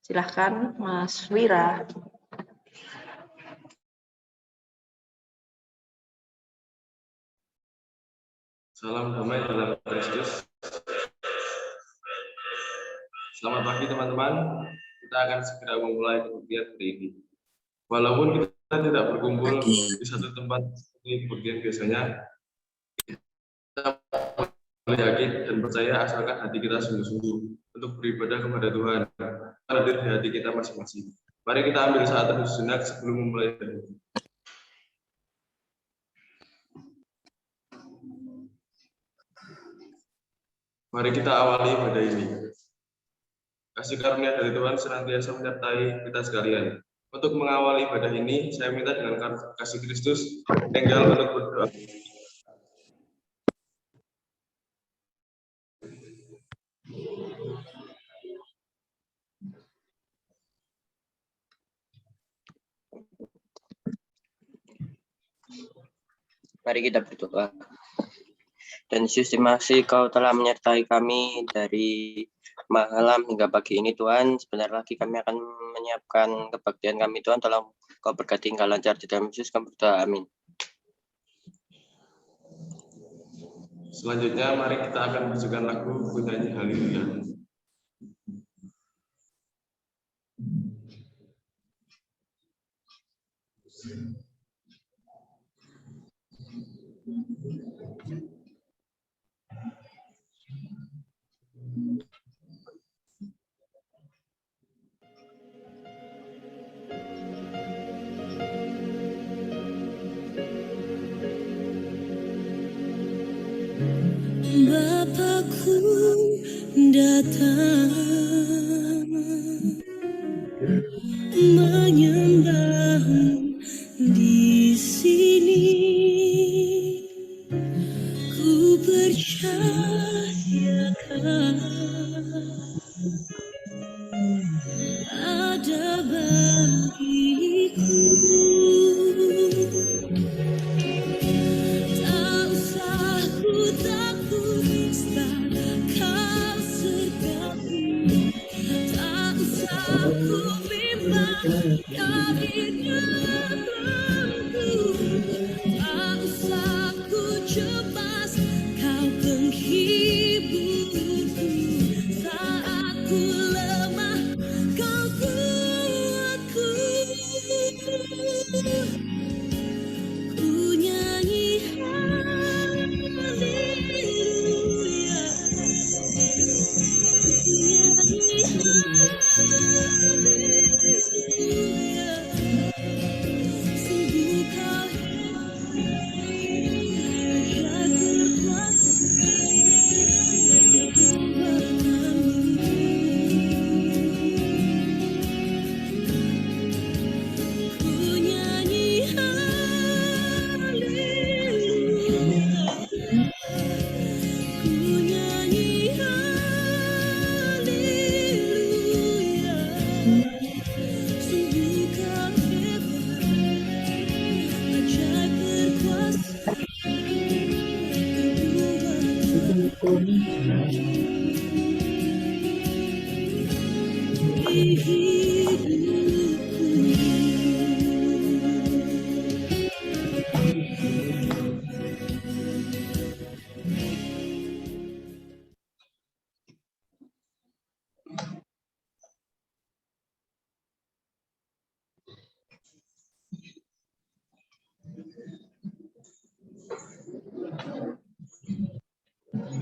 Silahkan Mas Wira. Salam damai dalam Kristus. Selamat pagi teman-teman. Kita akan segera memulai kebaktian hari ini. Walaupun kita tidak berkumpul di satu tempat seperti kebaktian biasanya, kita boleh yakin dan percaya asalkan hati kita sungguh-sungguh untuk beribadah kepada Tuhan. Hadir di hati kita masing-masing. Mari kita ambil saat teduh sejenak sebelum memulai hari ini. Mari kita awali ibadah ini. Kasih karunia dari Tuhan senantiasa menyertai kita sekalian. Untuk mengawali ibadah ini, saya minta dengan kasih Kristus, tinggal untuk berdoa. Mari kita berdoa. Dan Yesus, terima kasih Kau telah menyertai kami dari malam hingga pagi ini Tuhan. Sebentar lagi kami akan menyiapkan kebaktian kami Tuhan. Tolong Kau berkati hingga lancar di dalam Yesus. Kami berdoa, amin. Selanjutnya mari kita akan menyanyikan lagu Kunyanyi Haleluya. Bapakku datang menyembahmu di sini. Ku percayakan ada bagiku. Tak usah ku takut saat kau sergapi. Tak usah ku bimbang kau di dalamku. Tak usah ku cemas kau penghiburku. Saat ku lemah kau kuatku. Ku nyanyi haleluya. Ku nyanyi haleluya. Sungguh kau hebat berkuasa Ku nyanyi haleluya. Ku nyanyi haleluya. Sungguh kau hebat, ajaib berkuasa, di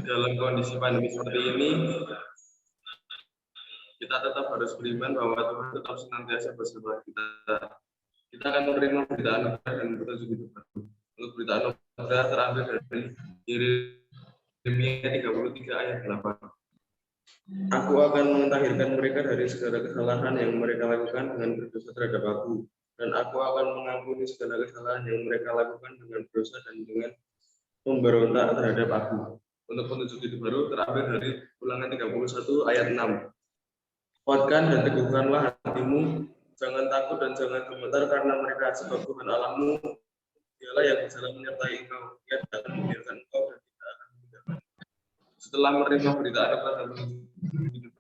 Dalam kondisi pandemi seperti ini, kita tetap harus beriman bahwa Tuhan tetap senantiasa bersama kita. Kita akan menerima berita anugerah dan petunjuk hidup baru. Untuk berita anugerah terambil dari Yeremia 33 ayat 8. Aku akan mentahirkan mereka dari segala kesalahan yang mereka lakukan dengan berdosa terhadap aku, dan aku akan mengampuni segala kesalahan yang mereka lakukan dengan berdosa dan dengan memberontak terhadap aku. Untuk petunjuk hidup baru terambil dari Ulangan 31 ayat 6. Kuatkan dan teguhkanlah hatimu, jangan takut dan jangan gemetar karena mereka, sebab Tuhan Allahmu dialah yang berjalan menyertai engkau. Dia tidak akan membiarkan engkau dan tidak akan meninggalkan. Setelah menerima berita anugerah dan petunjuk hidup,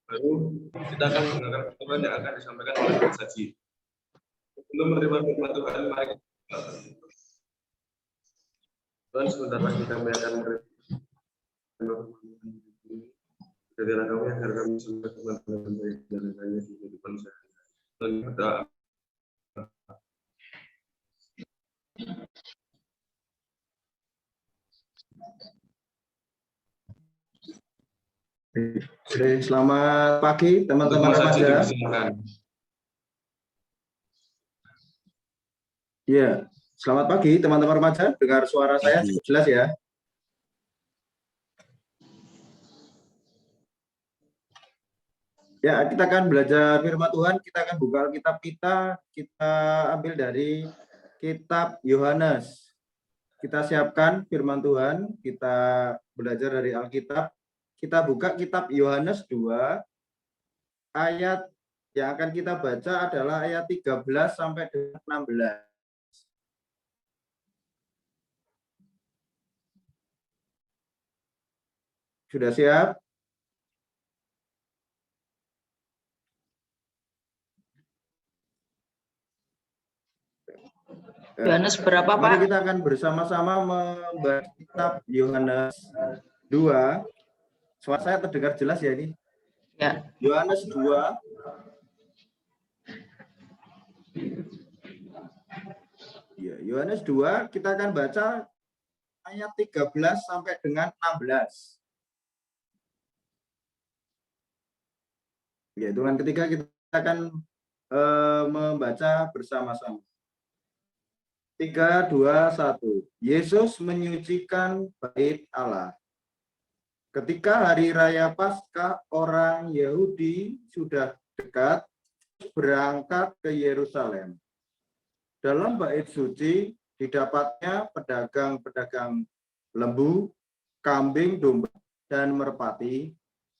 Baru kita akan mendengar firman yang akan disampaikan oleh pensaji. Sebelum menerima firman Tuhan, mari kita Tuhan, sebentar lagi kami akan menerima dari kami agar kami semua dengan baik dan lainnya di kehidupan sehari-hari. Dan kita Selamat pagi teman-teman remaja. Ya, selamat pagi teman-teman remaja. Dengar suara saya cukup jelas ya. Ya, kita akan belajar firman Tuhan. Kita akan buka Alkitab kita ambil dari kitab Yohanes. Kita siapkan firman Tuhan, kita belajar dari Alkitab. Kita buka kitab Yohanes 2, ayat yang akan kita baca adalah ayat 13 sampai dengan 16. Sudah siap? Yohanes berapa, Pak? Mari kita akan bersama-sama membaca kitab Yohanes 2. Suara saya terdengar jelas ya ini? Ya. Yohanes 2. Ya, Yohanes 2 kita akan baca ayat 13 sampai dengan 16. Ya, dengan ketiga kita akan membaca bersama-sama. 3, 2, 1. Yesus menyucikan bait Allah. Ketika hari raya Paskah orang Yahudi sudah dekat, berangkat ke Yerusalem. Dalam bait suci didapatnya pedagang-pedagang lembu, kambing, domba, dan merpati,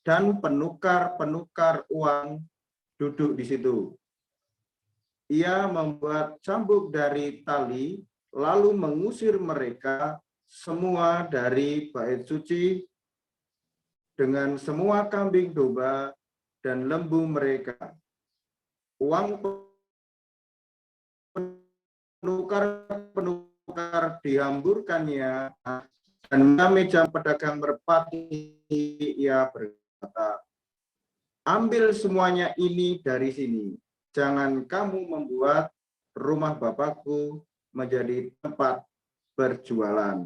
dan penukar-penukar uang duduk di situ. Ia membuat cambuk dari tali, lalu mengusir mereka semua dari bait suci dengan semua kambing, domba, dan lembu mereka. Uang penukar dihamburkannya, dan meja pedagang merpati. Ia berkata, ambil semuanya ini dari sini. Jangan kamu membuat rumah Bapakku menjadi tempat berjualan.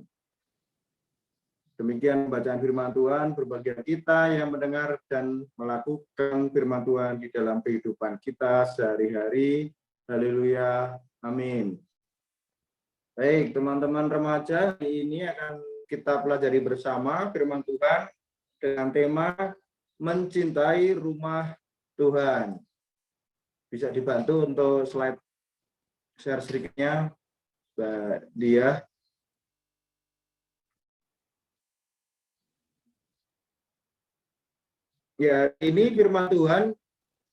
Demikian bacaan firman Tuhan, berbahagia kita yang mendengar dan melakukan firman Tuhan di dalam kehidupan kita sehari-hari. Haleluya, amin. Baik, teman-teman remaja, hari ini akan kita pelajari bersama firman Tuhan dengan tema mencintai rumah Tuhan. Bisa dibantu untuk slide share sedikitnya, Mbak Dia. Ya, ini firman Tuhan,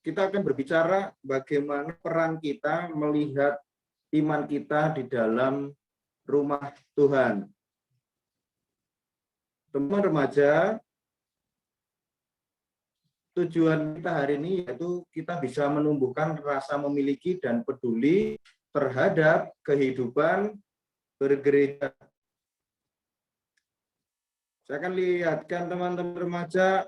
kita akan berbicara bagaimana peran kita melihat iman kita di dalam rumah Tuhan. Teman remaja, tujuan kita hari ini yaitu kita bisa menumbuhkan rasa memiliki dan peduli terhadap kehidupan bergereja. Saya akan lihatkan teman-teman remaja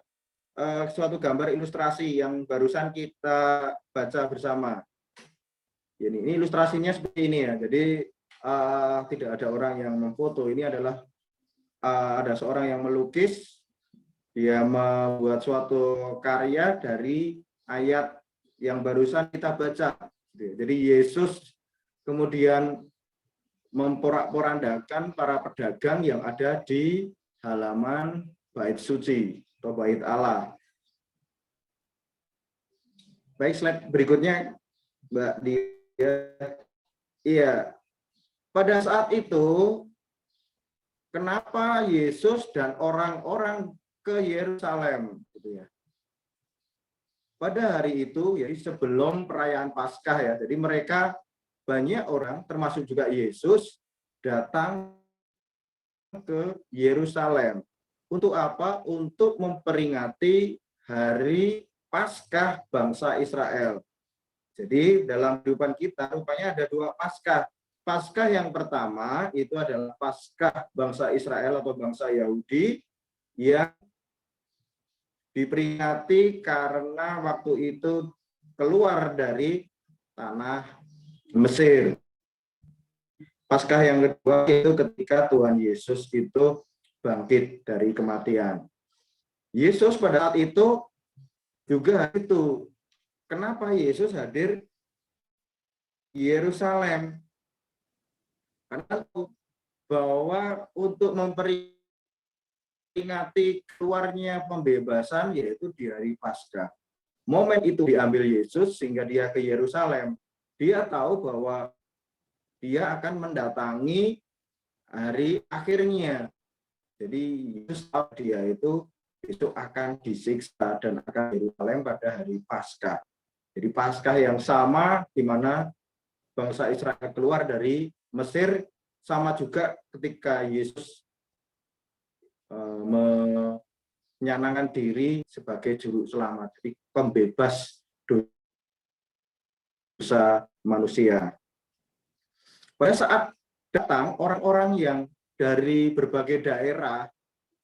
suatu gambar ilustrasi yang barusan kita baca bersama. Ini ilustrasinya seperti ini ya. Jadi tidak ada orang yang memfoto. Ini adalah ada seorang yang melukis. Dia membuat suatu karya dari ayat yang barusan kita baca. Jadi Yesus kemudian memporak-porandakan para pedagang yang ada di halaman bait suci atau bait Allah. Baik, slide berikutnya, Mbak Dia. Iya, pada saat itu, kenapa Yesus dan orang-orang ke Yerusalem, gitu ya? Pada hari itu, jadi sebelum perayaan Paskah ya, jadi mereka banyak orang, termasuk juga Yesus, datang ke Yerusalem. Untuk apa? Untuk memperingati hari Paskah bangsa Israel. Jadi dalam kehidupan kita rupanya ada dua Paskah. Paskah yang pertama itu adalah Paskah bangsa Israel atau bangsa Yahudi yang diperingati karena waktu itu keluar dari tanah Mesir. Paskah yang kedua itu ketika Tuhan Yesus itu bangkit dari kematian. Yesus pada saat itu juga itu. Kenapa Yesus hadir di Yerusalem? Karena bahwa untuk memperingati keluarnya pembebasan yaitu di hari Paskah. Momen itu diambil Yesus sehingga dia ke Yerusalem. Dia tahu bahwa dia akan mendatangi hari akhirnya. Jadi Yesus tahu dia itu besok akan disiksa dan akan ke Yerusalem pada hari Paskah. Jadi Paskah yang sama di mana bangsa Israel keluar dari Mesir, sama juga ketika Yesus menyanangkan diri sebagai juru selamat, jadi pembebas dosa manusia. Pada saat datang orang-orang yang dari berbagai daerah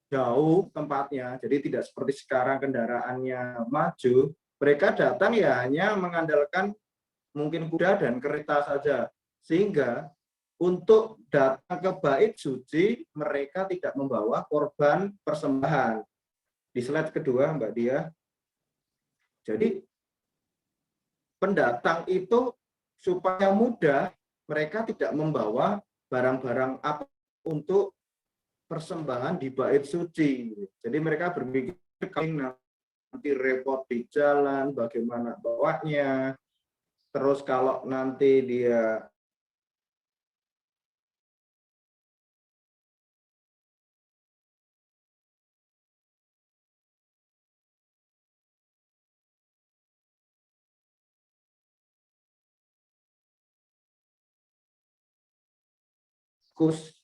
jauh tempatnya, jadi tidak seperti sekarang kendaraannya maju, mereka datang ya hanya mengandalkan mungkin kuda dan kereta saja, sehingga untuk datang ke bait suci mereka tidak membawa korban persembahan. Di slide kedua Mbak Dia. Jadi pendatang itu supaya mudah, mereka tidak membawa barang-barang apa untuk persembahan di bait suci. Jadi mereka berpikir nanti repot di jalan, bagaimana bawanya. Terus kalau nanti dia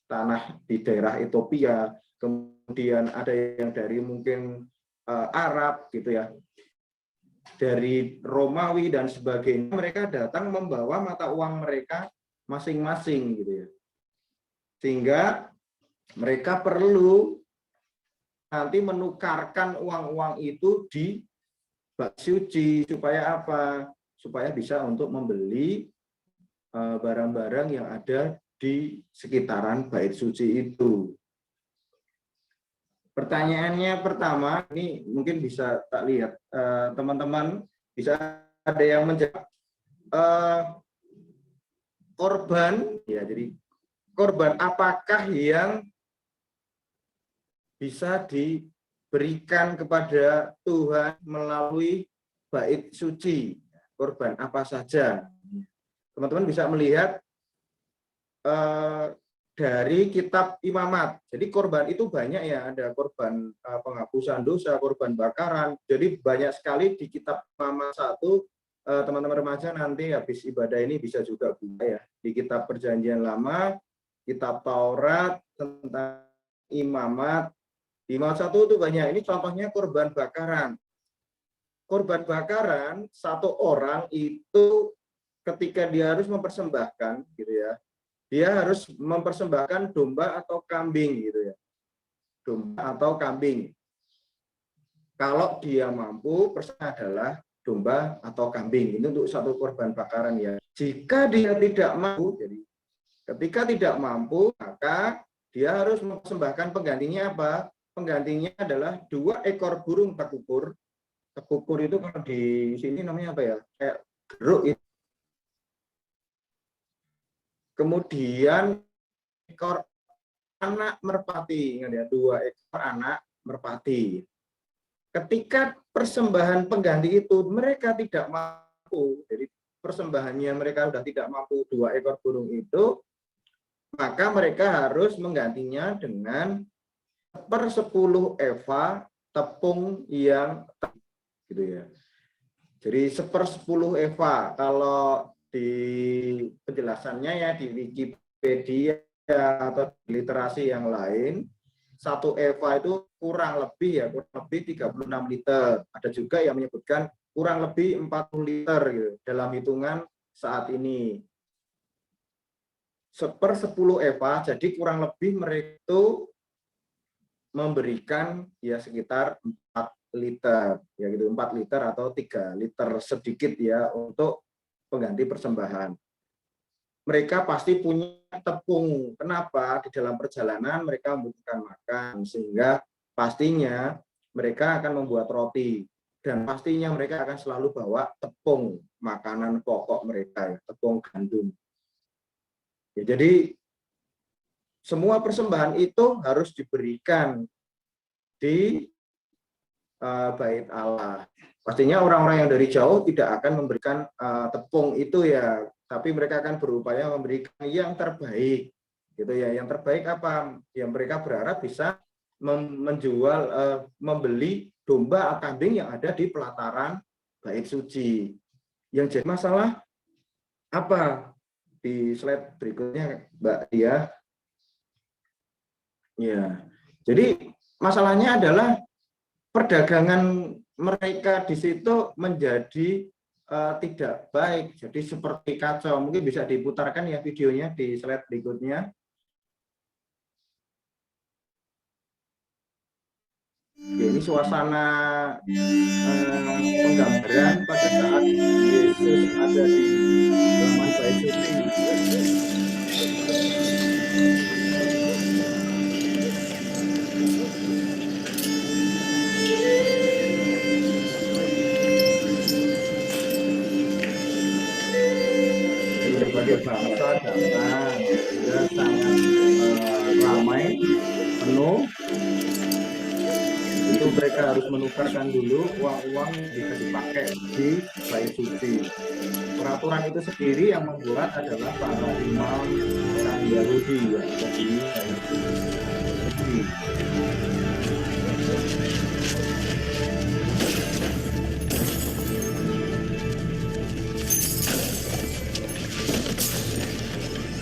tanah di daerah Ethiopia, kemudian ada yang dari mungkin Arab gitu ya, dari Romawi dan sebagainya, mereka datang membawa mata uang mereka masing-masing gitu ya, sehingga mereka perlu nanti menukarkan uang-uang itu di bait suci supaya apa? Supaya bisa untuk membeli barang-barang yang ada di sekitaran bait suci itu. Pertanyaannya pertama, ini mungkin bisa tak lihat, teman-teman bisa ada yang menjawab. Korban, ya jadi korban apakah yang bisa diberikan kepada Tuhan melalui bait suci? Korban apa saja? Teman-teman bisa melihat dari kitab Imamat. Jadi korban itu banyak ya, ada korban penghapusan dosa, korban bakaran. Jadi banyak sekali di kitab Imamat 1. Teman-teman remaja nanti habis ibadah ini bisa juga buka ya. Di kitab Perjanjian Lama, kitab Taurat tentang Imamat. Di Imamat 1 itu banyak. Ini contohnya korban bakaran. Korban bakaran satu orang itu ketika dia harus mempersembahkan gitu ya. Dia harus mempersembahkan domba atau kambing gitu ya. Domba atau kambing. Kalau dia mampu, persen adalah domba atau kambing. Ini untuk satu korban bakaran ya. Jika dia tidak mampu, jadi ketika tidak mampu, maka dia harus mempersembahkan penggantinya apa? Penggantinya adalah 2 ekor burung tekukur. Tekukur itu kalau di sini namanya apa ya? Kayak geruk itu. Kemudian ekor anak merpati, ingat ya, 2 ekor anak merpati. Ketika persembahan pengganti itu mereka tidak mampu, jadi persembahannya mereka sudah tidak mampu 2 ekor burung itu, maka mereka harus menggantinya dengan 1/10 eva tepung yang gitu ya. Jadi 1/10 eva kalau di penjelasannya ya di Wikipedia atau di literasi yang lain, 1 eva itu kurang lebih 36 liter. Ada juga yang menyebutkan kurang lebih 40 liter gitu, dalam hitungan saat ini. Per 10 eva, jadi kurang lebih mereka itu memberikan ya sekitar 4 liter, ya gitu, 4 liter atau 3 liter sedikit ya untuk pengganti persembahan. Mereka pasti punya tepung. Kenapa? Di dalam perjalanan mereka membutuhkan makan, sehingga pastinya mereka akan membuat roti, dan pastinya mereka akan selalu bawa tepung, makanan pokok mereka, ya, tepung gandum. Ya, jadi semua persembahan itu harus diberikan di bait Allah. Pastinya orang-orang yang dari jauh tidak akan memberikan tepung itu ya, tapi mereka akan berupaya memberikan yang terbaik, gitu ya. Yang terbaik apa? Yang mereka berharap bisa menjual, membeli domba atau kambing yang ada di pelataran bait suci. Yang jadi masalah apa? Di slide berikutnya, Mbak Dia. Ya, jadi masalahnya adalah perdagangan mereka di situ menjadi tidak baik, jadi seperti kacau. Mungkin bisa diputarkan ya videonya di slide berikutnya. Ya, ini suasana penggambaran pada saat Yesus ada di halaman bait suci. Berbagai bangsa datang, dan sangat ramai, penuh. Itu mereka harus menukarkan dulu uang-uang yang bisa dipakai di bait suci. Peraturan itu sendiri yang membuat adalah para imam orang Yahudi yang ada di bait suci.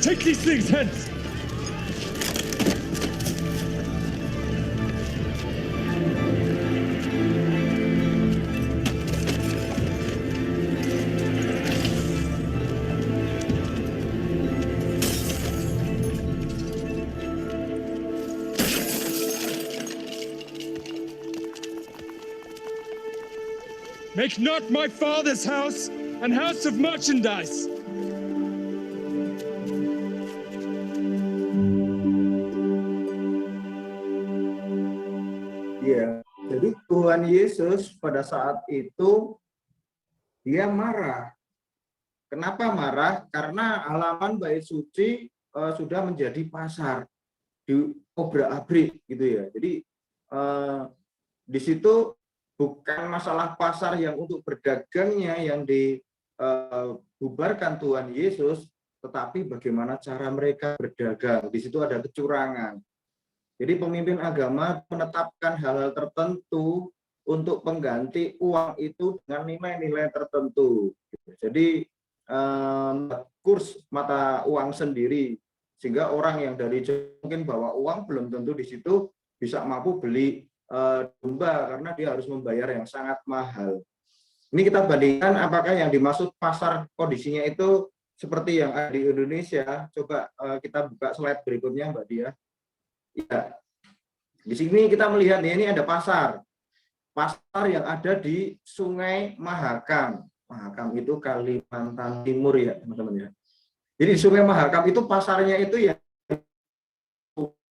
Take these things hence! Make not my father's house an house of merchandise. Ya, jadi Tuhan Yesus pada saat itu dia marah. Kenapa marah? Karena halaman bait suci sudah menjadi pasar, diobrak-abrik gitu ya. Jadi di situ bukan masalah pasar yang untuk berdagangnya yang dibubarkan Tuhan Yesus, tetapi bagaimana cara mereka berdagang. Di situ ada kecurangan. Jadi pemimpin agama menetapkan hal-hal tertentu untuk pengganti uang itu dengan nilai-nilai tertentu. Jadi kurs mata uang sendiri, sehingga orang yang dari jauh mungkin bawa uang belum tentu di situ bisa mampu beli domba karena dia harus membayar yang sangat mahal. Ini kita bandingkan apakah yang dimaksud pasar kondisinya itu seperti yang ada di Indonesia. Coba kita buka slide berikutnya, Mbak Dia. Ya, di sini kita melihat ini ada pasar yang ada di Sungai Mahakam. Mahakam itu Kalimantan Timur ya, teman-teman ya. Jadi di Sungai Mahakam itu pasarnya itu ya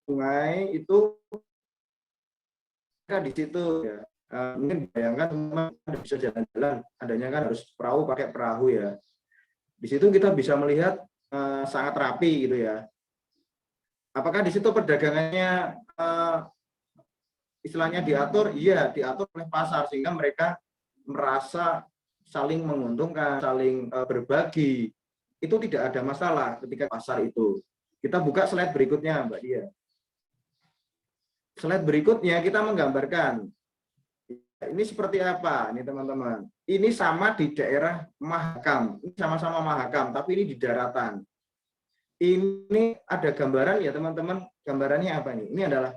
sungai itu di situ ya. Mungkin bayangkan teman bisa jalan-jalan, adanya kan harus perahu, pakai perahu ya. Di situ kita bisa melihat sangat rapi gitu ya. Apakah di situ perdagangannya istilahnya diatur? Iya, diatur oleh pasar sehingga mereka merasa saling menguntungkan, saling berbagi. Itu tidak ada masalah ketika pasar itu. Kita buka slide berikutnya, Mbak Dia. Slide berikutnya kita menggambarkan ini seperti apa nih teman-teman. Ini sama di daerah Mahakam, ini sama-sama Mahakam, tapi ini di daratan. Ini ada gambaran ya teman-teman, gambarannya apa nih? Ini adalah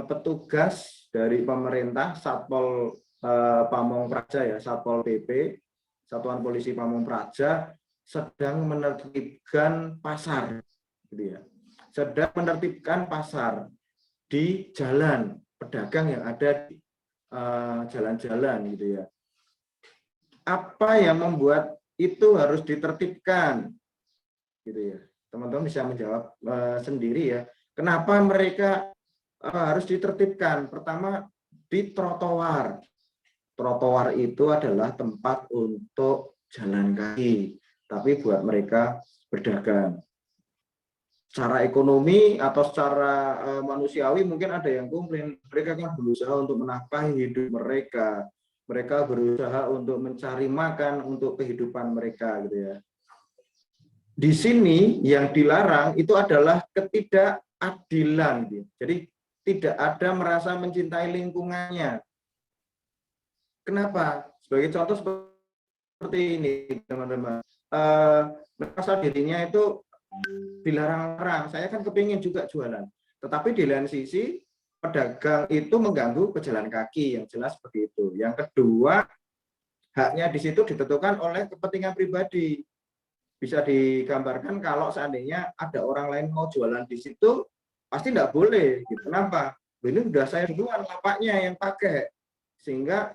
petugas dari pemerintah, Satpol Pamong Praja ya, Satpol PP, Satuan Polisi Pamong Praja sedang menertibkan pasar, gitu ya. Sedang menertibkan pasar di jalan, pedagang yang ada di jalan-jalan, gitu ya. Apa yang membuat itu harus ditertibkan, gitu ya. Teman-teman bisa menjawab sendiri ya. Kenapa mereka harus ditertibkan? Pertama, di trotoar. Trotoar itu adalah tempat untuk jalan kaki, tapi buat mereka berdagang. Secara ekonomi atau secara manusiawi mungkin ada yang komplain, mereka kan berusaha untuk menafkahi hidup mereka. Mereka berusaha untuk mencari makan untuk kehidupan mereka, gitu ya. Di sini yang dilarang itu adalah ketidakadilan, gitu. Jadi tidak ada merasa mencintai lingkungannya. Kenapa? Sebagai contoh seperti ini, teman-teman. Merasa dirinya itu dilarang-larang. Saya kan kepingin juga jualan. Tetapi di lain sisi, pedagang itu mengganggu pejalan kaki, yang jelas seperti itu. Yang kedua, haknya di situ ditentukan oleh kepentingan pribadi. Bisa digambarkan kalau seandainya ada orang lain mau jualan di situ, pasti tidak boleh. Kenapa? Ini sudah saya duluan lapaknya yang pakai. Sehingga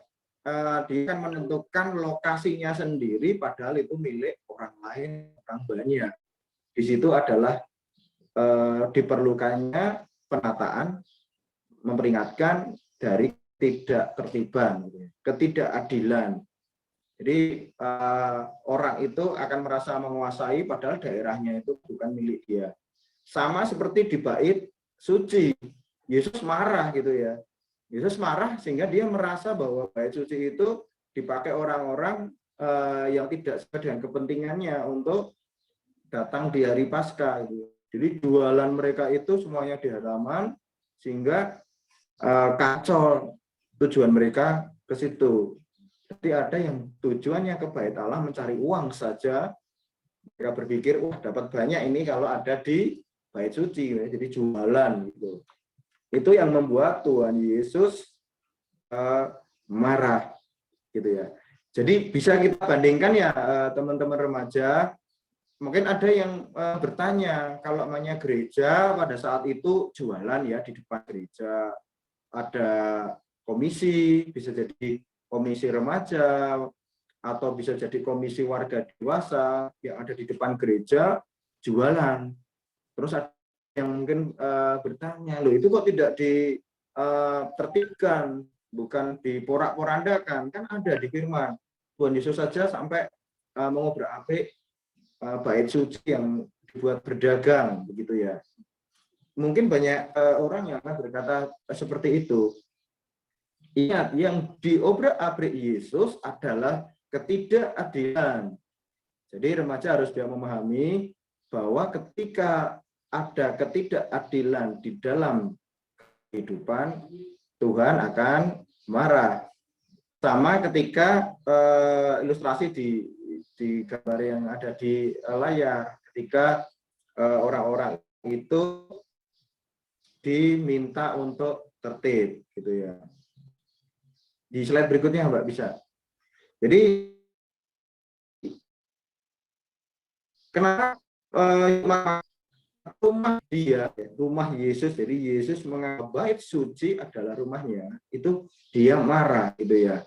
dia akan menentukan lokasinya sendiri, padahal itu milik orang lain, orang banyak. Di situ adalah diperlukannya penataan, memperingatkan dari tidak tertiban, ketidakadilan. Jadi orang itu akan merasa menguasai, padahal daerahnya itu bukan milik dia. Sama seperti di bait suci, Yesus marah gitu ya. Yesus marah sehingga dia merasa bahwa bait suci itu dipakai orang-orang yang tidak sesuai dengan kepentingannya untuk datang di hari Paskah. Jadi jualan mereka itu semuanya di halaman sehingga kacau tujuan mereka ke situ. Jadi ada yang tujuannya ke bait Allah mencari uang saja. Mereka berpikir, wah dapat banyak ini kalau ada di bait suci. Jadi jualan gitu. Itu yang membuat Tuhan Yesus marah, gitu ya. Jadi bisa kita bandingkan ya teman-teman remaja. Mungkin ada yang bertanya, kalau namanya gereja pada saat itu jualan ya di depan gereja, ada komisi, bisa jadi komisi remaja atau bisa jadi komisi warga dewasa yang ada di depan gereja jualan. Terus ada yang mungkin bertanya, loh itu kok tidak ditertibkan, bukan diporak-porandakan, kan ada di firman. Tuhan Yesus saja sampai mengobrak-abrik bait suci yang dibuat berdagang, begitu ya. Mungkin banyak orang yang akan berkata seperti itu. Ingat, yang diobrak-abrik Yesus adalah ketidakadilan. Jadi remaja harus bisa memahami bahwa ketika ada ketidakadilan di dalam kehidupan, Tuhan akan marah. Sama ketika ilustrasi di gambar yang ada di layar, ketika orang-orang itu diminta untuk tertib, gitu ya. Di slide berikutnya, Mbak, bisa. Jadi kenapa rumah dia, rumah Yesus, jadi Yesus menganggap bait suci adalah rumahnya, itu dia marah, gitu ya.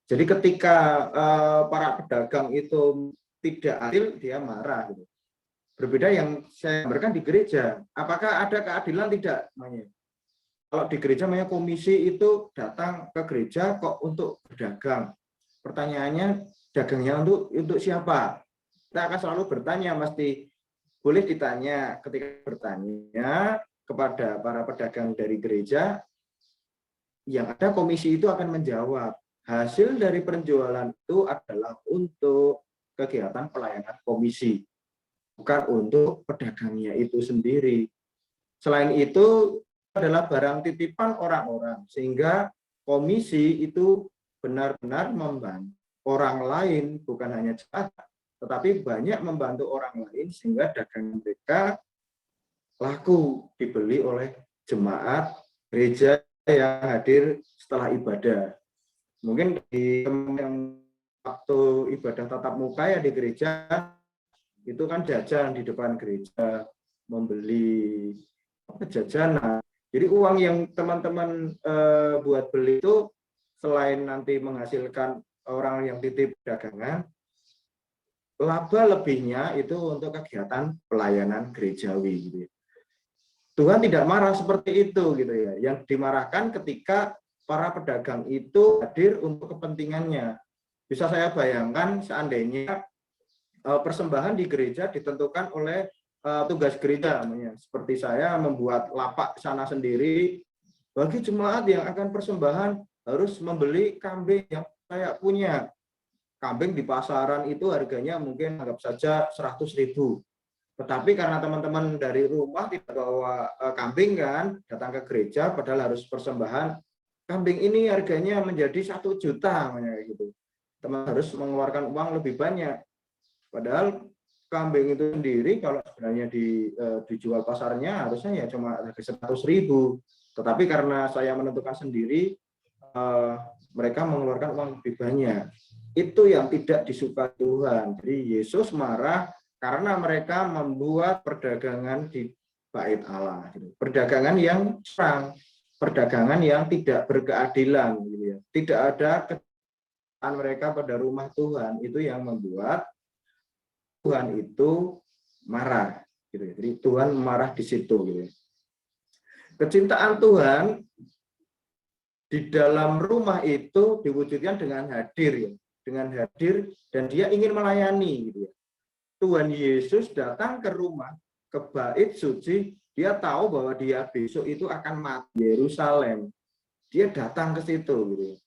Jadi ketika para pedagang itu tidak adil, dia marah, gitu. Berbeda yang saya gambarkan di gereja, apakah ada keadilan? Tidak, namanya. Kalau di gereja namanya komisi itu datang ke gereja kok untuk berdagang. Pertanyaannya, dagangnya untuk siapa? Kita akan selalu bertanya, mesti boleh ditanya. Ketika bertanya kepada para pedagang dari gereja, yang ada komisi itu akan menjawab, hasil dari penjualan itu adalah untuk kegiatan pelayanan komisi, bukan untuk pedagangnya itu sendiri. Selain itu adalah barang titipan orang-orang, sehingga komisi itu benar-benar membantu orang lain, bukan hanya jemaat, tetapi banyak membantu orang lain sehingga dagangan mereka laku dibeli oleh jemaat gereja yang hadir setelah ibadah. Mungkin di yang waktu ibadah tatap muka ya di gereja itu kan jajan di depan gereja, membeli jajanan. Jadi uang yang teman-teman buat beli itu selain nanti menghasilkan orang yang titip dagangan, laba lebihnya itu untuk kegiatan pelayanan gerejawi. Gitu ya. Tuhan tidak marah seperti itu, gitu ya. Yang dimarahkan ketika para pedagang itu hadir untuk kepentingannya. Bisa saya bayangkan seandainya persembahan di gereja ditentukan oleh tugas gereja, namanya. Seperti saya membuat lapak sana sendiri, bagi jemaat yang akan persembahan harus membeli kambing yang saya punya. Kambing di pasaran itu harganya mungkin anggap saja 100.000. Tetapi karena teman-teman dari rumah tidak bawa kambing kan, datang ke gereja padahal harus persembahan, kambing ini harganya menjadi 1 juta, gitu. Teman harus mengeluarkan uang lebih banyak. Padahal kambing itu sendiri kalau sebenarnya dijual pasarnya harusnya ya cuma harga 100.000. Tetapi karena saya menentukan sendiri, mereka mengeluarkan uang lebih banyak. Itu yang tidak disukai Tuhan. Jadi Yesus marah karena mereka membuat perdagangan di bait Allah. Perdagangan yang curang, perdagangan yang tidak berkeadilan. Gitu ya. Tidak ada kecintaan mereka pada rumah Tuhan. Itu yang membuat Tuhan itu marah. Gitu ya. Jadi Tuhan marah di situ. Gitu ya. Kecintaan Tuhan di dalam rumah itu diwujudkan dengan hadir, ya, dengan hadir dan dia ingin melayani, gitu ya. Tuhan Yesus datang ke rumah, ke bait suci, dia tahu bahwa dia besok itu akan mati di Yerusalem. Dia datang ke situ, gitu ya.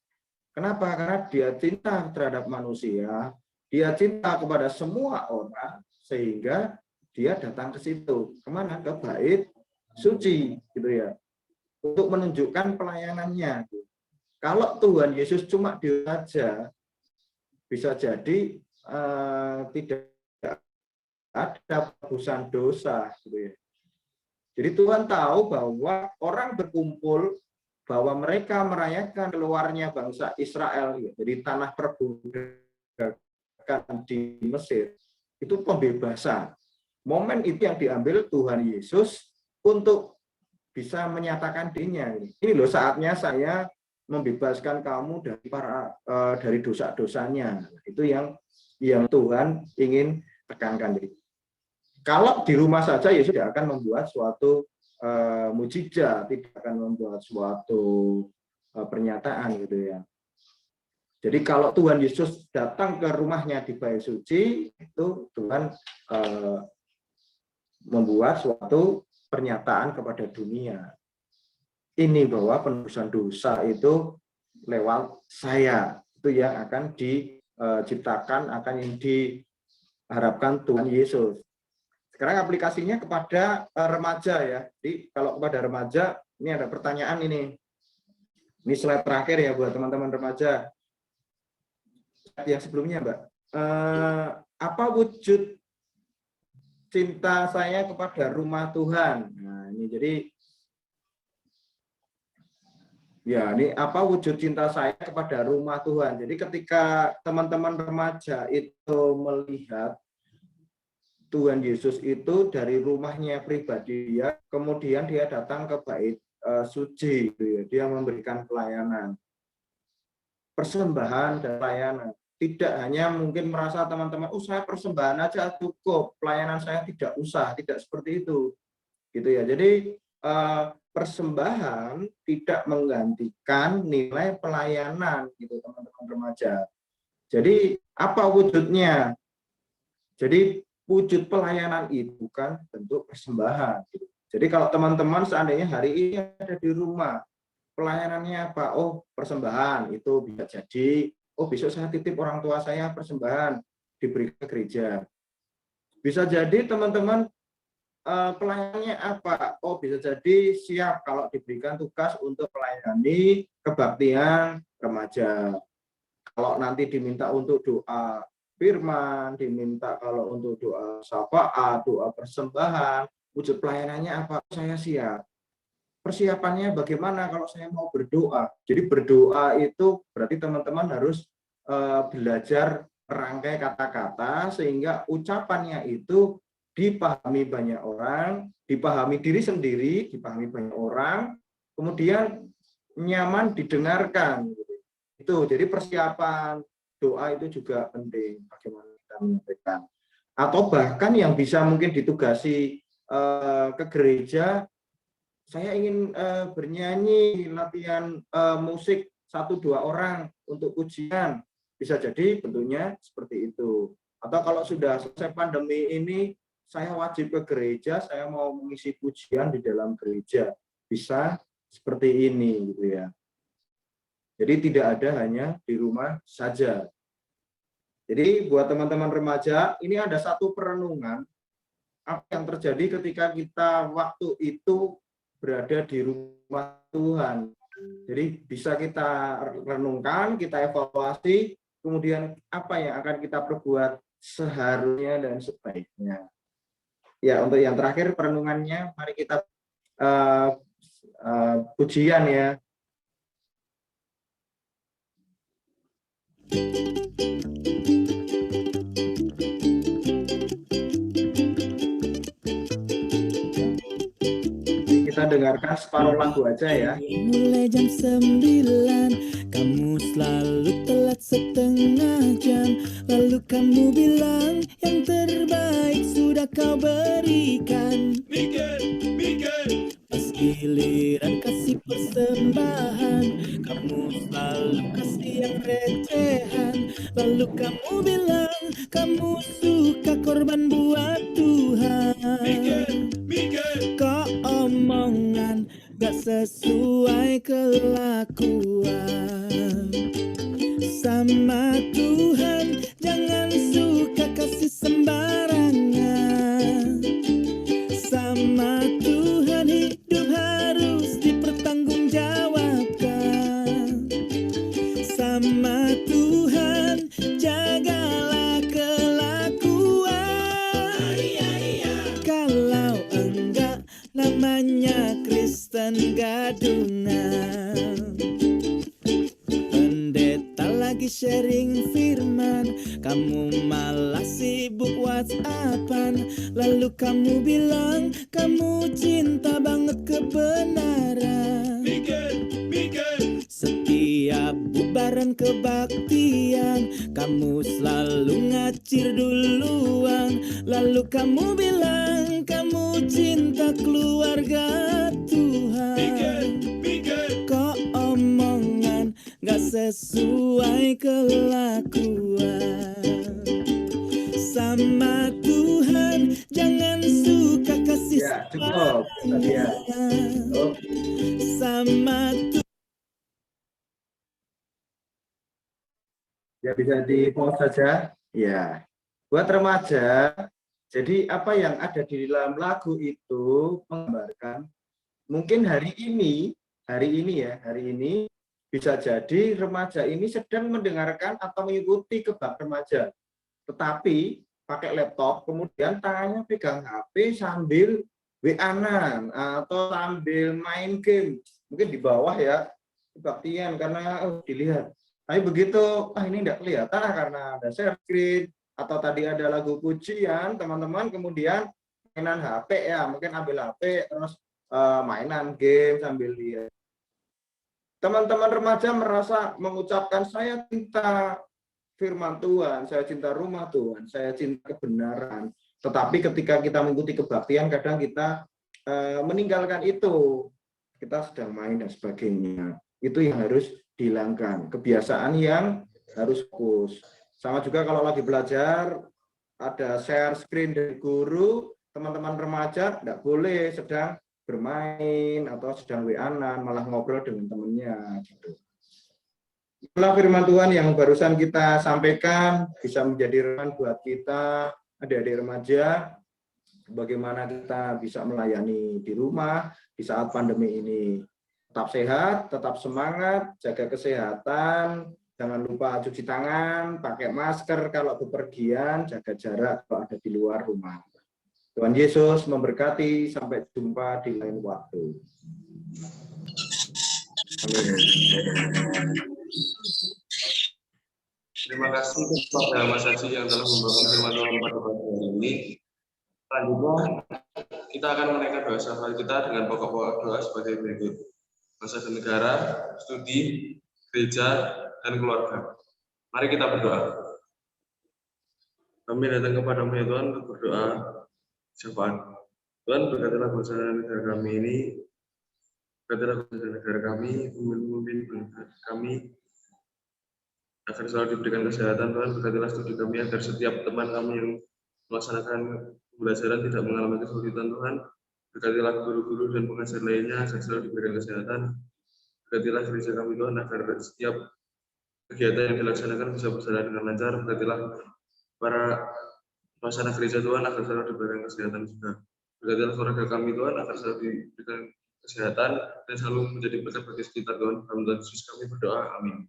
Kenapa? Karena dia cinta terhadap manusia, dia cinta kepada semua orang, sehingga dia datang ke situ. Kemana? Ke bait suci, gitu ya. Untuk menunjukkan pelayanannya. Kalau Tuhan Yesus cuma di saja, bisa jadi tidak ada penebusan dosa. Gitu ya. Jadi Tuhan tahu bahwa orang berkumpul, bahwa mereka merayakan keluarnya bangsa Israel dari tanah perbudakan di Mesir, itu pembebasan. Momen itu yang diambil Tuhan Yesus untuk bisa menyatakan dirinya. Ini loh saatnya saya membebaskan kamu dari dosa-dosanya. Itu yang Tuhan ingin tekankan. Jadi, kalau di rumah saja Yesus tidak akan membuat suatu mujizat, tidak akan membuat suatu pernyataan, gitu ya. Jadi kalau Tuhan Yesus datang ke rumahnya di bait suci, itu Tuhan membuat suatu pernyataan kepada dunia. Ini bahwa penebusan dosa itu lewat saya. Itu yang akan diciptakan, akan yang diharapkan Tuhan Yesus. Sekarang aplikasinya kepada remaja ya. Jadi kalau kepada remaja, ini ada pertanyaan ini. Ini slide terakhir ya buat teman-teman remaja. Yang sebelumnya, Mbak. Apa wujud cinta saya kepada rumah Tuhan? Nah, ini jadi ya, ini apa wujud cinta saya kepada rumah Tuhan? Jadi ketika teman-teman remaja itu melihat Tuhan Yesus itu dari rumahnya pribadi dia, kemudian dia datang ke bait suci, dia memberikan pelayanan, persembahan dan pelayanan. Tidak hanya mungkin merasa teman-teman, saya persembahan aja cukup, pelayanan saya tidak usah, tidak seperti itu, gitu ya. Jadi persembahan tidak menggantikan nilai pelayanan, gitu teman-teman remaja. Jadi apa wujudnya? Jadi wujud pelayanan itu bukan bentuk persembahan. Gitu. Jadi kalau teman-teman seandainya hari ini ada di rumah, pelayanannya apa? Oh, persembahan itu bisa jadi. Oh, besok saya titip orang tua saya persembahan diberikan ke gereja. Bisa jadi teman-teman pelayanannya apa? Oh, bisa jadi siap kalau diberikan tugas untuk melayani kebaktian remaja. Kalau nanti diminta untuk doa firman, diminta kalau untuk doa syafaat, doa persembahan, wujud pelayanannya apa? Saya siap. persiapannya bagaimana kalau saya mau berdoa. Jadi berdoa itu berarti teman-teman harus belajar merangkai kata-kata sehingga ucapannya itu dipahami banyak orang, dipahami diri sendiri, dipahami banyak orang, kemudian nyaman didengarkan. Itu jadi persiapan doa itu juga penting bagaimana kita menyampaikan. Atau bahkan yang bisa mungkin ditugasi ke gereja, saya ingin bernyanyi latihan musik 1-2 orang untuk pujian, bisa jadi bentuknya seperti itu. Atau kalau sudah selesai pandemi ini, saya wajib ke gereja, saya mau mengisi pujian di dalam gereja, bisa seperti ini gitu ya. Jadi tidak ada hanya di rumah saja. Jadi buat teman-teman remaja, ini ada satu perenungan apa yang terjadi ketika kita waktu itu berada di rumah Tuhan. Jadi bisa kita renungkan, kita evaluasi, kemudian apa yang akan kita perbuat seharusnya dan sebaiknya. Ya, untuk yang terakhir perenungannya, mari kita pujian ya. Kita dengarkan separuh lagu aja ya. Mulai jam 9, kamu selalu telat setengah jam. Lalu kamu bilang yang terbaik sudah kau berikan. Pas giliran kasih persembahan, kamu selalu kasih yang recehan. Lalu kamu bilang kamu suka korban buat Tuhan. Kok omongan gak sesuai kelakuan. Sama Tuhan jangan suka kasih sembarangan. Sama Tuhan hidup harus dipertanggungjawabkan. Sama Tuhan jagalah kelakuan. Kalau enggak namanya Kristen gadungan. Pendeta lagi sharing firman, kamu malah sibuk WhatsAppan. Lalu kamu bilang kamu cinta banget kebenaran. Setiap bubaran kebaktian, kamu selalu ngacir duluan. Lalu kamu bilang kamu cinta keluarga Tuhan. Kok omongan gak sesuai kelakuan. Sama Tuhan jangan suka kasih Ya, cukup. Tadi ya. sembarangan. Sama Ya bisa di pause saja. Ya. Buat remaja, jadi apa yang ada di dalam lagu itu menggambarkan mungkin hari ini bisa jadi remaja ini sedang mendengarkan atau mengikuti kebak remaja. Tetapi pakai laptop, kemudian tangannya pegang HP sambil WA-an atau sambil main game. Mungkin di bawah ya, kebaktian karena dilihat. Tapi begitu, ini tidak kelihatan karena ada share screen atau tadi ada lagu pujian, teman-teman kemudian mainan HP ya, mungkin ambil HP terus mainan game sambil lihat. Teman-teman remaja merasa mengucapkan saya cinta firman Tuhan, saya cinta rumah Tuhan, saya cinta kebenaran. Tetapi ketika kita mengikuti kebaktian, kadang kita meninggalkan itu. Kita sedang main dan sebagainya. Itu yang harus dihilangkan. Kebiasaan yang harus fokus. Sama juga kalau lagi belajar, ada share screen dari guru, teman-teman remaja tidak boleh sedang bermain atau sedang WA-an, malah ngobrol dengan temannya. Gitu. Itulah firman Tuhan yang barusan kita sampaikan, bisa menjadi renungan buat kita, adik-adik remaja, bagaimana kita bisa melayani di rumah di saat pandemi ini. Tetap sehat, tetap semangat, jaga kesehatan, jangan lupa cuci tangan, pakai masker kalau bepergian, jaga jarak kalau ada di luar rumah. Tuhan Yesus memberkati, sampai jumpa di lain waktu. Terima kasih kepada Mas Haji yang telah membawakan firman Tuhan pada pagi hari ini. Selanjutnya, kita akan menaikkan doa syafaat kita dengan pokok-pokok doa sebagai berikut. Bangsa dan negara, studi, gereja, dan keluarga. Mari kita berdoa. Kami datang kepadamu ya Tuhan untuk berdoa syafaat. Tuhan, berkatilah bangsa dan negara kami ini, berkatilah bangsa dan negara kami, pemimpin kami, agar selalu diberikan kesehatan. Tuhan, berkatilah studi kami agar setiap teman kami yang melaksanakan pembelajaran tidak mengalami kesulitan. Tuhan, berkatilah guru-guru dan pengajar lainnya agar selalu diberikan kesehatan. Berkatilah gereja kami Tuhan agar setiap kegiatan yang dilaksanakan bisa berjalan dengan lancar. Berkatilah para pelaksana gereja Tuhan agar selalu diberikan kesehatan juga. Berkatilah keluarga kami Tuhan agar selalu diberikan kesehatan dan selalu menjadi berkat bagi sekitar Tuhan. Dalam Tuhan Yesus kami berdoa. Amin.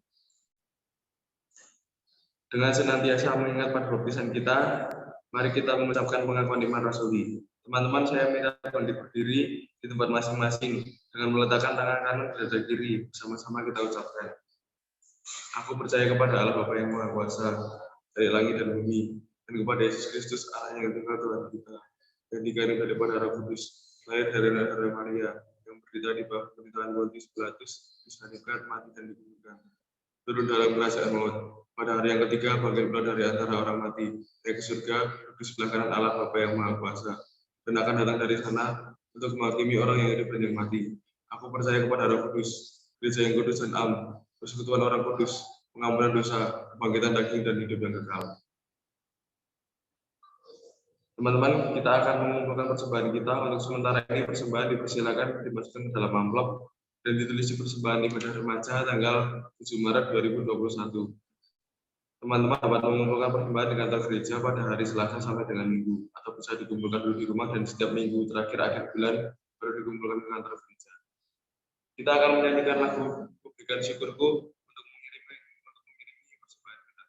Dengan senantiasa mengingat pada baptisan kita, mari kita mengucapkan pengakuan iman rasuli. Teman-teman, saya minta berdiri di tempat masing-masing dengan meletakkan tangan kanan di dada kiri. Bersama-sama kita ucapkan. Aku percaya kepada Allah Bapa yang Maha Kuasa, dari langit dan bumi, dan kepada Yesus Kristus Allah yang tunggal Tuhan kita, yang dikaruniai daripada Roh Kudus, lahir dari Maria, yang berderita di bawah pemerintahan Pontius Pilatus, disalibkan, mati dan dikuburkan, turun dalam kerajaan maut. Pada hari yang ketiga, bangkit pula dari antara orang mati, naik ke surga, duduk di sebelah kanan Allah Bapa yang Maha Kuasa, dan akan datang dari sana untuk menghakimi orang yang hidup dan yang mati. Aku percaya kepada Roh Kudus, gereja yang kudus dan am, persekutuan orang kudus, pengampunan dosa, kebangkitan daging dan hidup yang kekal. Teman-teman, kita akan mengumpulkan persembahan kita. Untuk sementara ini persembahan dipersilakan dimasukkan ke dalam amplop dan ditulis di persembahan ibadah remaja tanggal 7 Maret 2021. Teman-teman dapat mengumpulkan persembahan di kantor gereja pada hari Selasa sampai dengan Minggu, atau bisa dikumpulkan dulu di rumah dan setiap minggu terakhir akhir bulan baru dikumpulkan ke kantor gereja. Kita akan menyanyikan lagu Berikan Syukurku untuk mengirimi persembahan kita.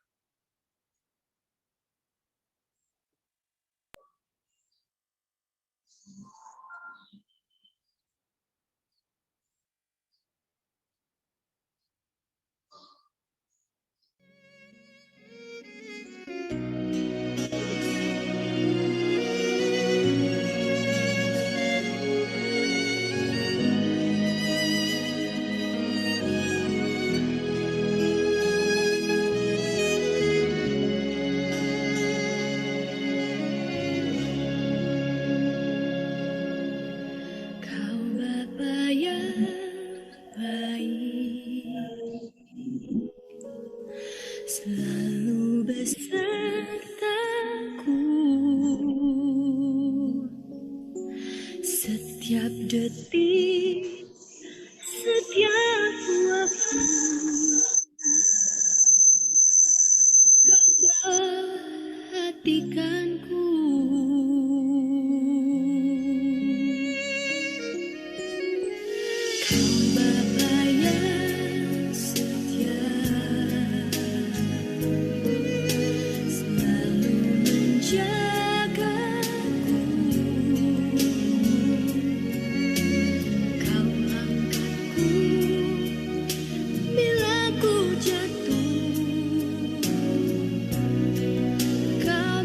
Selalu besertaku setiap detik, setiap waktu. Kau perhatikanku. Kau Bapa yang setia, selalu menjagaku. Kau angkatku bila ku jatuh. Kau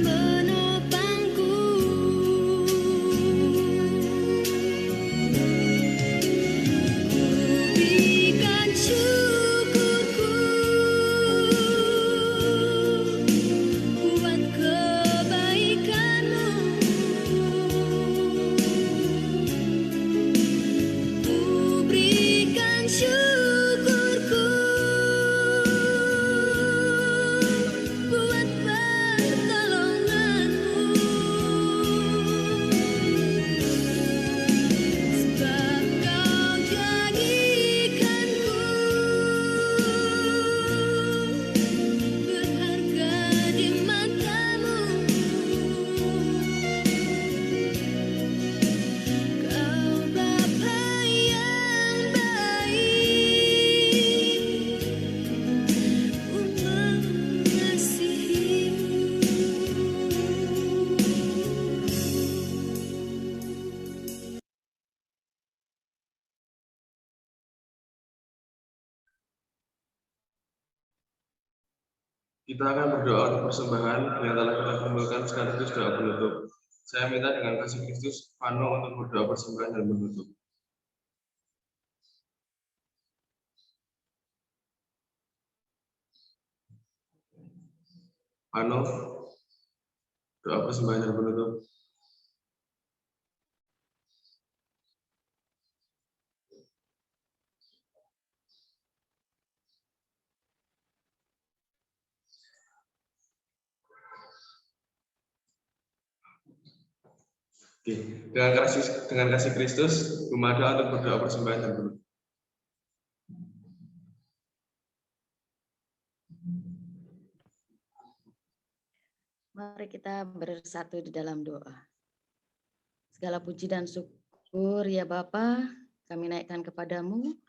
Kita akan berdoa untuk persembahan yang telah kita kumpulkan sekaligus doa penutup. Saya minta dengan kasih Kristus, Vano untuk berdoa persembahan dan penutup. Vano, doa persembahan dan penutup. Oke, dengan kasih Kristus, Bumada untuk berdoa persembahan dan penutup. Mari kita bersatu di dalam doa. Segala puji dan syukur ya Bapa, kami naikkan kepadamu,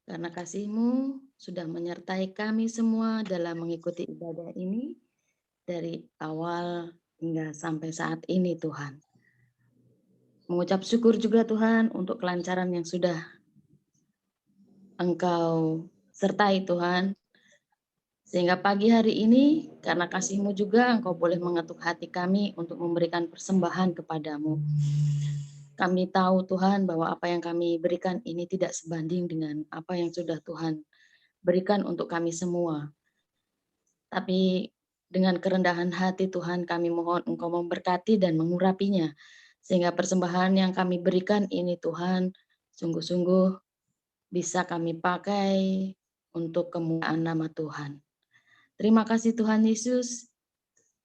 karena kasih-Mu sudah menyertai kami semua dalam mengikuti ibadah ini, dari awal hingga sampai saat ini Tuhan. Mengucap syukur juga Tuhan untuk kelancaran yang sudah Engkau sertai Tuhan, sehingga pagi hari ini karena kasih-Mu juga Engkau boleh mengetuk hati kami untuk memberikan persembahan kepadamu. Kami tahu Tuhan bahwa apa yang kami berikan ini tidak sebanding dengan apa yang sudah Tuhan berikan untuk kami semua. Tapi dengan kerendahan hati Tuhan kami mohon Engkau memberkati dan mengurapinya, sehingga persembahan yang kami berikan ini Tuhan sungguh-sungguh bisa kami pakai untuk kemuliaan nama Tuhan. Terima kasih Tuhan Yesus.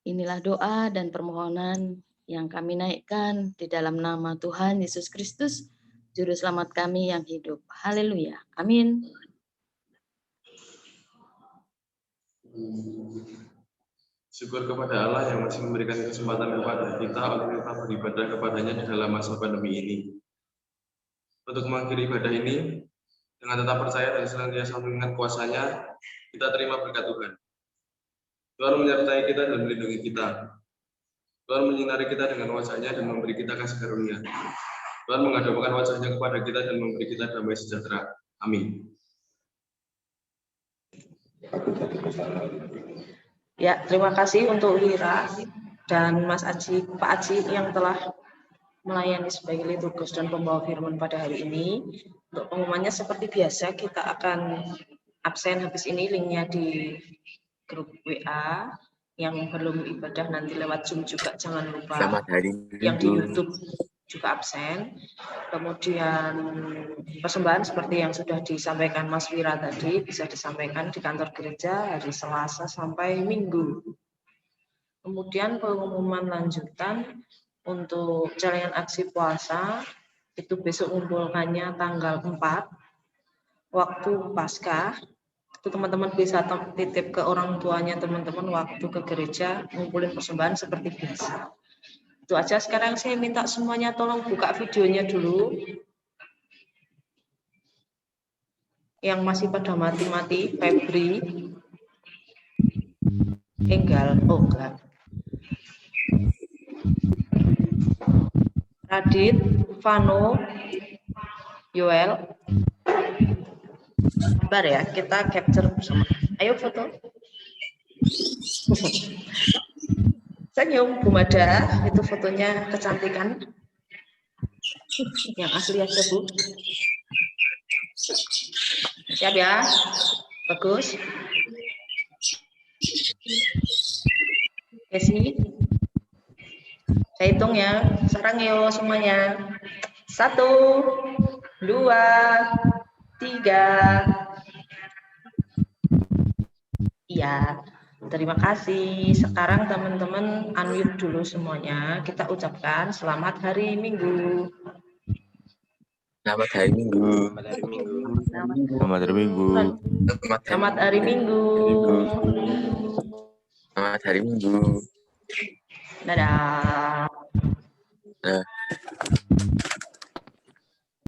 Inilah doa dan permohonan yang kami naikkan di dalam nama Tuhan Yesus Kristus, Juru Selamat kami yang hidup. Haleluya. Amin. Syukur kepada Allah yang masih memberikan kesempatan kepada kita untuk tetap beribadah kepadanya di dalam masa pandemi ini. Untuk mengakhiri ibadah ini, dengan tetap percaya dan senantiasa mengingat kuasa-Nya, kita terima berkat Tuhan. Tuhan menyertai kita dan melindungi kita. Tuhan menyinari kita dengan wajah-Nya dan memberi kita kasih karunia. Tuhan menghadapkan wajah-Nya kepada kita dan memberi kita damai sejahtera. Amin. Ya, terima kasih untuk Wira dan Mas Aji, Pak Aji yang telah melayani sebagai liturgus dan pembawa firman pada hari ini. Untuk pengumumannya seperti biasa, kita akan absen habis ini, linknya di grup WA. Yang belum ibadah nanti lewat Zoom juga jangan lupa. Selamat hari Yang di Minggu. YouTube juga absen. Kemudian persembahan seperti yang sudah disampaikan Mas Wira tadi bisa disampaikan di kantor gereja hari Selasa sampai Minggu. Kemudian pengumuman lanjutan untuk jaringan aksi puasa itu besok ngumpulkannya tanggal 4 waktu Paskah. Itu teman-teman bisa titip ke orang tuanya teman-teman waktu ke gereja ngumpulin persembahan seperti biasa. Itu aja. Sekarang saya minta semuanya tolong buka videonya dulu. Yang masih pada mati-mati, Febri, Enggal, oh enggak. Radit, Vano, Yoel. Sabar ya, kita capture bersama. Ayo foto. Senyum, Bu Mada, itu fotonya kecantikan. Yang asli aja, Bu. Siap ya? Bagus. Kesi. Saya hitung ya. Sekarang yo semuanya. 1, 2, 3. Iya, terima kasih. Sekarang teman-teman unmute dulu semuanya. Kita ucapkan selamat hari Minggu. Selamat hari Minggu. Selamat hari Minggu. Selamat hari Minggu. Selamat hari Minggu. Dadah. Nah.